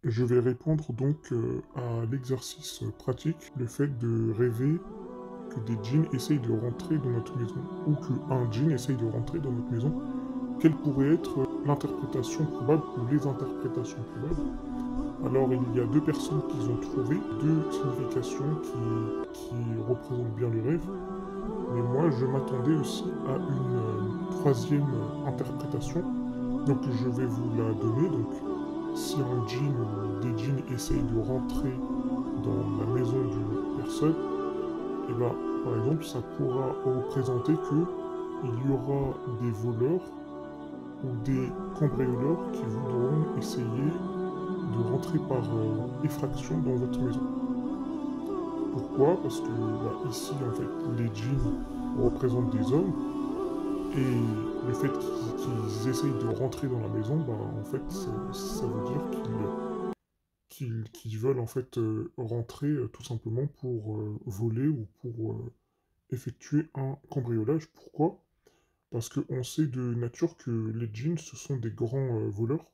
Je vais répondre donc à l'exercice pratique, le fait de rêver que des djinns essayent de rentrer dans notre maison, ou qu'un djinn essaye de rentrer dans notre maison. Quelle pourrait être l'interprétation probable ou les interprétations probables? Alors il y a deux personnes qui ont trouvé deux significations qui représentent bien le rêve, mais moi je m'attendais aussi à une troisième interprétation, donc je vais vous la donner. Donc si un djinn ou des djinns essayent de rentrer dans la maison d'une personne, et ben par exemple ça pourra représenter que il y aura des voleurs ou des cambrioleurs qui voudront essayer de rentrer par effraction dans votre maison. Pourquoi? Parce que ici en fait les djinns représentent des hommes et le fait qu'ils essayent de rentrer dans la maison, en fait ça veut dire qu'ils veulent en fait rentrer tout simplement pour voler ou pour effectuer un cambriolage. Pourquoi? Parce qu'on sait de nature que les djinns ce sont des grands voleurs.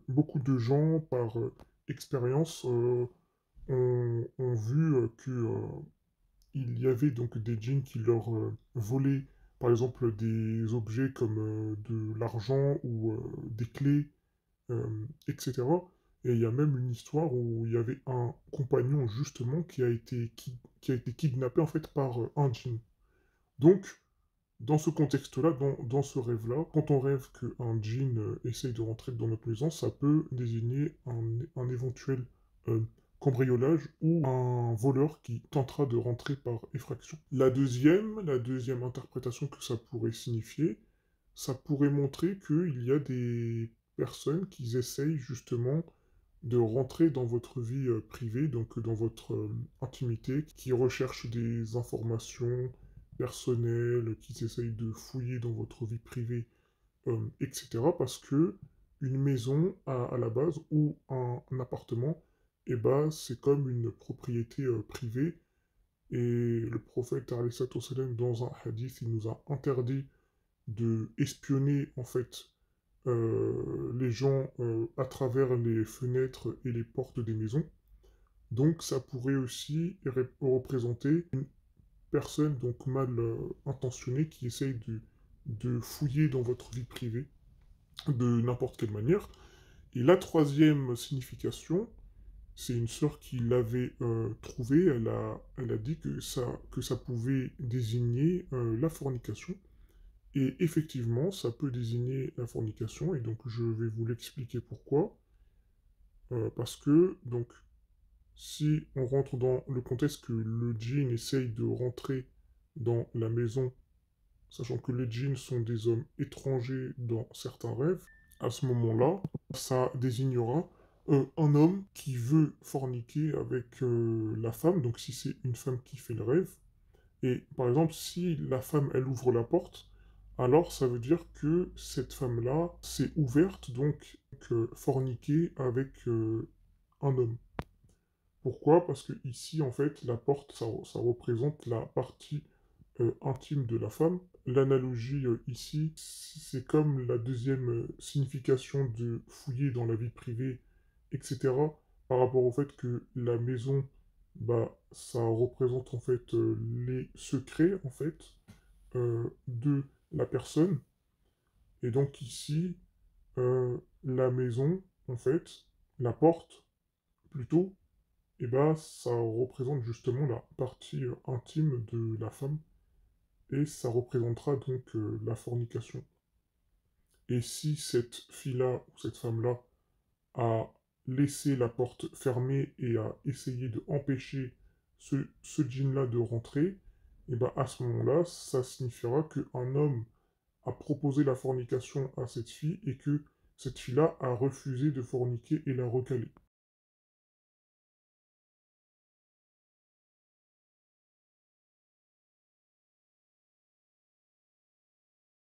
Beaucoup de gens par expérience ont vu que il y avait donc des djinns qui leur volaient par exemple des objets comme de l'argent ou des clés, etc. Et il y a même une histoire où il y avait un compagnon justement qui a été kidnappé en fait par un djinn. Donc, dans ce contexte-là, dans ce rêve-là, quand on rêve qu'un djinn essaye de rentrer dans notre maison, ça peut désigner un éventuel euh, cambriolage ou un voleur qui tentera de rentrer par effraction. La deuxième interprétation que ça pourrait signifier, ça pourrait montrer qu'il y a des personnes qui essayent justement de rentrer dans votre vie privée, donc dans votre intimité, qui recherchent des informations personnelles, qui essayent de fouiller dans votre vie privée, etc. Parce que une maison à la base ou un appartement, eh ben, c'est comme une propriété privée. Et le prophète, alayhi salatu wassalam, dans un hadith, il nous a interdit de espionner en fait les gens à travers les fenêtres et les portes des maisons. Donc ça pourrait aussi représenter une personne donc mal intentionnée qui essaye de fouiller dans votre vie privée de n'importe quelle manière. Et la troisième signification, c'est une sœur qui l'avait trouvée, elle a dit que ça pouvait désigner la fornication. Et effectivement, ça peut désigner la fornication, et donc je vais vous l'expliquer pourquoi. Parce que, donc, si on rentre dans le contexte que le djinn essaye de rentrer dans la maison, sachant que les djinns sont des hommes étrangers dans certains rêves, à ce moment-là, ça désignera un homme qui veut forniquer avec la femme, donc si c'est une femme qui fait le rêve, et par exemple, si la femme, elle ouvre la porte, alors ça veut dire que cette femme-là s'est ouverte, donc forniquer avec un homme. Pourquoi? Parce que ici, en fait, la porte, ça représente la partie intime de la femme. L'analogie ici, c'est comme la deuxième signification de fouiller dans la vie privée, etc. Par rapport au fait que la maison, ça représente en fait les secrets en fait de la personne. Et donc ici, la maison, en fait, la porte plutôt, et ça représente justement la partie intime de la femme et ça représentera donc la fornication. Et si cette fille-là ou cette femme-là a laissé la porte fermée et a essayé de empêcher ce djinn-là de rentrer, et à ce moment-là, ça signifiera qu'un homme a proposé la fornication à cette fille et que cette fille-là a refusé de forniquer et l'a recalé.